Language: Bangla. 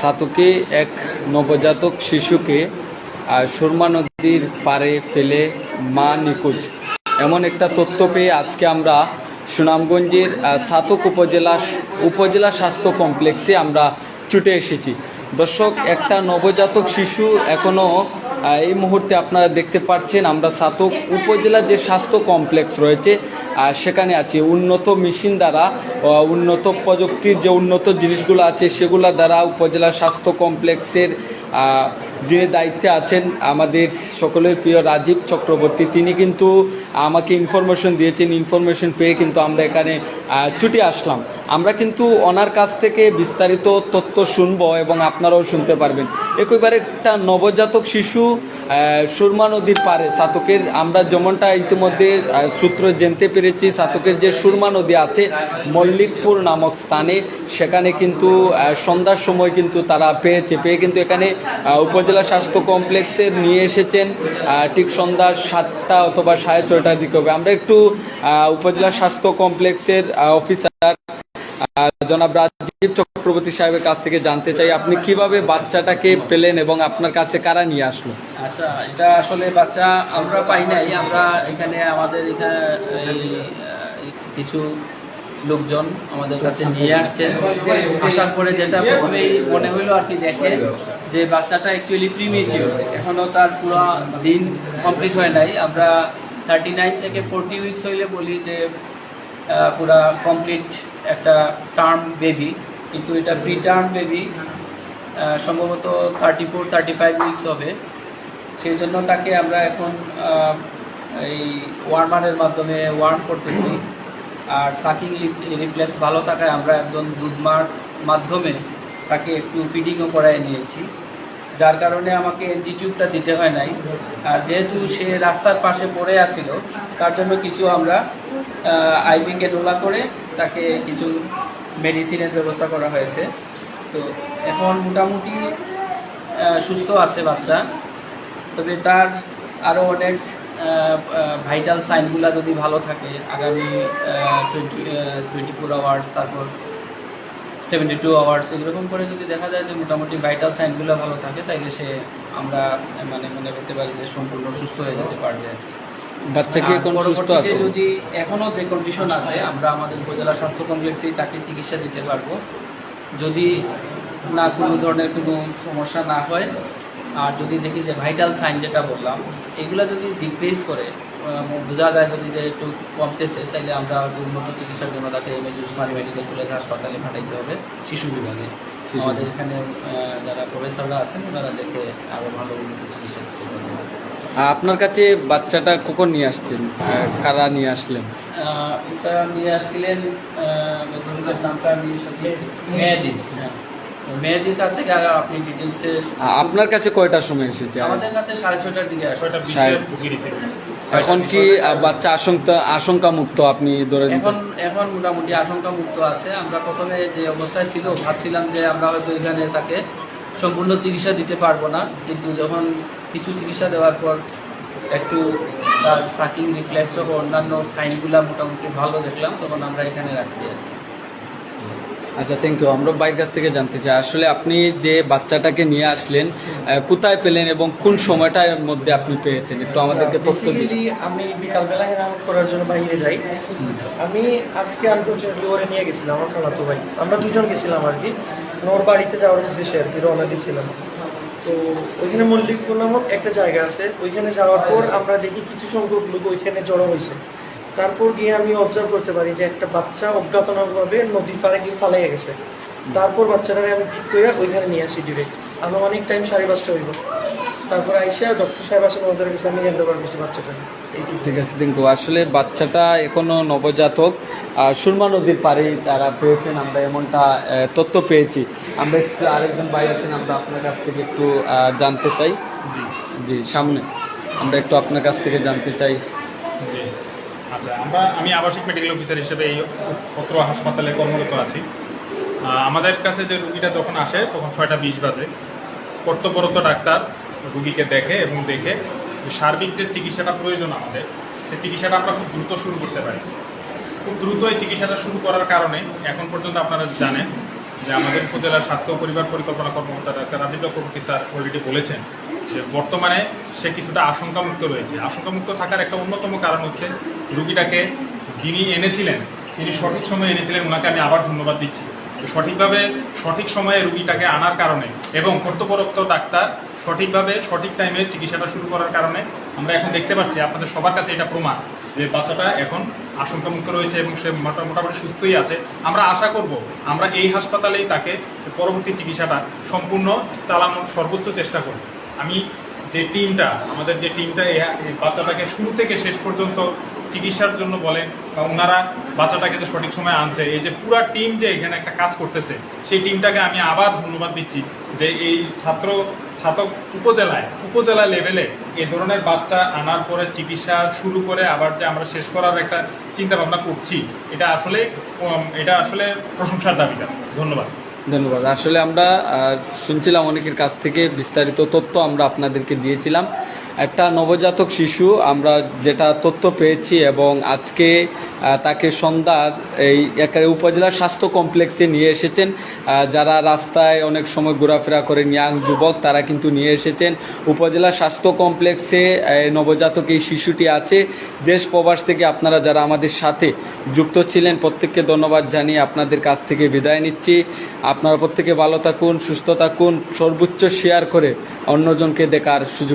সাতকে এক নবজাতক শিশুকে সুরমা নদীর পাড়ে ফেলে মা নিখোঁজ, এমন একটা তথ্য পেয়ে আজকে আমরা সুনামগঞ্জের সাতক উপজেলা স্বাস্থ্য কমপ্লেক্সে আমরা ছুটে এসেছি। দর্শক, একটা নবজাতক শিশু এখনও এই মুহূর্তে আপনারা দেখতে পাচ্ছেন আমরা সাতক উপজেলা যে স্বাস্থ্য কমপ্লেক্স রয়েছে সেখানে আছি। উন্নত মেশিন দ্বারা, উন্নত প্রযুক্তির যে উন্নত জিনিসগুলো আছে সেগুলো দ্বারা উপজেলা স্বাস্থ্য কমপ্লেক্সের যিনি দায়িত্বে আছেন আমাদের সকলের প্রিয় রাজীব চক্রবর্তী, তিনি কিন্তু আমাকে ইনফরমেশন দিয়েছেন। ইনফরমেশন পেয়ে কিন্তু আমরা এখানে ছুটে আসলাম। আমরা কিন্তু ওনার কাছ থেকে বিস্তারিত তথ্য শুনবো এবং আপনারাও শুনতে পারবেন। একেবারে একটা নবজাতক শিশু সুরমা নদীর পাড়ে সাতকের, আমরা যেমনটা ইতিমধ্যে সূত্র জানতে পেরেছি, সাতকের যে সুরমা নদী আছে মল্লিকপুর নামক স্থানে, সেখানে কিন্তু সন্ধ্যার সময় কিন্তু তারা পেয়ে কিন্তু এখানে উপজেলা স্বাস্থ্য কমপ্লেক্সে নিয়ে এসেছেন ঠিক সন্ধ্যা 7টা অথবা 6:30টার দিকে হবে। আমরা একটু উপজেলা স্বাস্থ্য কমপ্লেক্সের অফিসার জনাব রাজীব চক্রবর্তী সাহেবের কাছ থেকে জানতে চাই, আপনি কিভাবে বাচ্চাটাকে পেলেন এবং আপনার কাছে কারা নিয়ে আসলো? আচ্ছা, এটা আসলে বাচ্চা আমরা পাই নাই। আমরা এখানে আমাদের এখানে কিছু লোকজন আমাদের কাছে নিয়ে আসছেন। আসার পরে যেটা প্রথমেই মনে হইলো আর কি, দেখে যে বাচ্চাটা অ্যাকচুয়ালি প্রিমেচিউর, এখনও তার পুরো দিন কমপ্লিট হয় নাই। আমরা 39 থেকে 40 উইকস হইলে বলি যে পুরা কমপ্লিট একটা টার্ম বেবি, কিন্তু এটা প্রি টার্ম বেবি, সম্ভবত 34-35 উইকস হবে। সেই জন্য তাকে আমরা এখন এই ওয়ার্মারের মাধ্যমে ওয়ার্ম করতেছি। আর সাকিং রিফ্লেক্স ভালো থাকায় আমরা একজন দুধমার মাধ্যমে তাকে একটু ফিডিংও করায় নিয়েছি, যার কারণে আমাকে এনজি টিউবটা দিতে হয় নাই। আর যেহেতু সে রাস্তার পাশে পড়ে আছিল, তার জন্য কিছু আমরা আইভি ক্যানুলা করে তাকে কিছু মেডিসিনের ব্যবস্থা করা হয়েছে। তো এখন মোটামুটি সুস্থ আছে বাচ্চা। তবে তার আরও অনেক ভাইটাল সাইনগুলো যদি ভালো থাকে, আগামী 24 আওয়ার্স, তারপর 72 আওয়ার্স, এরকম করে যদি দেখা যায় যে মোটামুটি ভাইটাল সাইনগুলো ভালো থাকে, তাইলে সে আমরা মনে করতে পারি যে সম্পূর্ণ সুস্থ হয়ে যেতে পারবে আর কি। বাচ্চাকে এখন সুস্থ আছে? যদি এখনও যে কন্ডিশন আছে, আমরা আমাদের উপজেলা স্বাস্থ্য কমপ্লেক্সেই তাকে চিকিৎসা দিতে পারবো, যদি না কোনো ধরনের কোনো সমস্যা না হয়। আর যদি দেখি যে ভাইটাল সাইন যেটা বললাম, এগুলো যদি ডিক্রিজ করে, বোঝা যায় যদি যে একটু কমতেছে, তাইলে আমরা উন্নত চিকিৎসার জন্য তাকে উসমানী মেডিকেল কলেজ হাসপাতালে পাঠাইতে হবে, শিশু বিভাগে। আমাদের এখানে যারা প্রফেসররা আছেন ওনারা দেখে আরও ভালো উন্নত চিকিৎসা দিতে পারবেন। আপনার কাছে বাচ্চাটা কখন নিয়ে আসছেন, কারা নিয়ে আসলেন? এটা নিয়ে আসছিলেন, নামটা আমি মেয়াদি, হ্যাঁ, মেয়াদির কাছ থেকে। আর আপনি ডিটেলসে আপনার কাছে কয়টার সময় এসেছে? আমাদের কাছে 6:30টার দিকে আসে। এখন কি বাচ্চা আশঙ্কা মুক্ত আপনি ধরে? এখন মোটামুটি আশঙ্কা মুক্ত আছে। আমরা প্রথমে যে অবস্থায় ছিল ভাবছিলাম যে আমরা হয়তো এখানে তাকে সম্পূর্ণ চিকিৎসা দিতে পারবো না, কিন্তু যখন কিছু চিকিৎসা দেওয়ার পর একটু তার সাকিং রিফ্লেক্স সহ অন্যান্য সাইনগুলো মোটামুটি ভালো দেখলাম, তখন আমরা এখানে রাখছি আর কি। আচ্ছা, থ্যাংক ইউ। আমরা বাইরের কাছ থেকে জানতে চাই, আসলে আপনি যে বাচ্চাটাকে নিয়ে আসলেন কোথায় পেলেন এবং কোন সময়টার মধ্যে আপনি পেয়েছেন, একটু আমাদেরকে তথ্য দিন। আমি বিকালবেলা হেরামত করার জন্য বাইরে যাই। আমি আজকে আনফর্চুনেটলি ওরে নিয়ে গেছিলাম, আমার খালাতো ভাই, আমরা দুজন গেছিলাম আর কি, ওর বাড়িতে যাওয়ার উদ্দেশ্যে আর কি রওনা দিয়েছিলাম। তো ওইখানে মল্লিকপুর নামক একটা জায়গা আছে, ওইখানে যাওয়ার পর আমরা দেখি কিছু সংখ্যক লোক ওইখানে জড়ো হয়েছে। তারপর গিয়ে আমি অবজার্ভ করতে পারি যে একটা বাচ্চা অজ্ঞাতনাভাবে নদীর পাড়ে গিয়ে ফালাইয়া গেছে। তারপর বাচ্চাটাকে আমি পিক করে ওইখানে নিয়ে আসি ডিরেক্ট। আনুমানিক টাইম 5:30 হইব। তারপর আইসা ডক্টর সাহেব আসেন, ওদের কাছে আমি হ্যান্ড ওভার করছি বাচ্চাটাকে। ঠিক আছে, থ্যাংক ইউ। আসলে বাচ্চাটা এখনো নবজাতক, সুরমা নদীর পাড়েই তারা পেয়েছেন, আমরা এমনটা তথ্য পেয়েছি। আমরা একটু আরেকজন ভাই আছেন, আমরা আপনার কাছ থেকে একটু জানতে চাই। জি, সামনে আমরা একটু আপনার কাছ থেকে জানতে চাই। আচ্ছা, আমি আবাসিক মেডিকেল অফিসার হিসেবে এই পত্র হাসপাতালে কর্মরত আছি। আমাদের কাছে যে রুগীটা যখন আসে তখন 6:20 বাজে। কর্তব্যরত ডাক্তার রুগীকে দেখে এবং দেখে সার্বিক যে চিকিৎসাটা প্রয়োজন আমাদের, সেই চিকিৎসাটা আমরা খুব দ্রুত শুরু করতে পারি। খুব দ্রুত এই চিকিৎসাটা শুরু করার কারণে এখন পর্যন্ত আপনারা জানেন যে আমাদের উপজেলার স্বাস্থ্য ও পরিবার পরিকল্পনা কর্মকর্তা doctor Rajib Chakraborty sir already বলেছেন যে বর্তমানে সে কিছুটা আশঙ্কামুক্ত রয়েছে। আশঙ্কামুক্ত থাকার একটা অন্যতম কারণ হচ্ছে রুগীটাকে যিনি এনেছিলেন তিনি সঠিক সময়ে এনেছিলেন, ওনাকে আমি আবার ধন্যবাদ দিচ্ছি। সঠিকভাবে সঠিক সময়ে রুগীটাকে আনার কারণে এবং কর্তব্যরত ডাক্তার সঠিকভাবে সঠিক টাইমে চিকিৎসাটা শুরু করার কারণে আমরা এখন দেখতে পাচ্ছি, আপনাদের সবার কাছে এটা প্রমাণ যে বাচ্চাটা এখন আশঙ্কামুক্ত রয়েছে এবং সে মোটামুটি সুস্থই আছে। আমরা আশা করব আমরা এই হাসপাতালেই তাকে পরবর্তী চিকিৎসাটা সম্পূর্ণ চালানোর সর্বোচ্চ চেষ্টা করব। আমি যে টিমটা আমাদের যে টিমটা এই বাচ্চাটাকে শুরু থেকে শেষ পর্যন্ত চিকিৎসার জন্য বলেন বা ওনারা বাচ্চাটাকে যে সঠিক সময় আনছে, এই যে পুরা টিম যে এখানে একটা কাজ করতেছে, সেই টিমটাকে আমি আবার ধন্যবাদ দিচ্ছি যে এই ছাতক উপজেলা লেভেলে এই ধরনের বাচ্চা আনার পরে চিকিৎসা শুরু করে আবার যে আমরা শেষ করার একটা চিন্তা ভাবনা করছি, এটা আসলে প্রশংসার দাবিদার। ধন্যবাদ। ধন্যবাদ। আসলে আমরা শুনছিলাম অনেকের কাছ থেকে বিস্তারিত তথ্য আমরা আপনাদেরকে দিয়েছিলাম। একটা নবজাতক শিশু আমরা যেটা তথ্য পেয়েছি এবং আজকে তাকে সন্ধ্যার এই একেবারে উপজেলা স্বাস্থ্য কমপ্লেক্সে নিয়ে এসেছেন। যারা রাস্তায় অনেক সময় ঘোরাফেরা করেন ইয়াং যুবক, তারা কিন্তু নিয়ে এসেছেন উপজেলা স্বাস্থ্য কমপ্লেক্সে। নবজাতক এই শিশুটি আছে। দেশ প্রবাস থেকে আপনারা যারা আমাদের সাথে যুক্ত ছিলেন প্রত্যেককে ধন্যবাদ জানিয়ে আপনাদের কাছ থেকে বিদায় নিচ্ছি। আপনারা প্রত্যেকে ভালো থাকুন, সুস্থ থাকুন, সর্বোচ্চ শেয়ার করে অন্যজনকে দেখার সুযোগ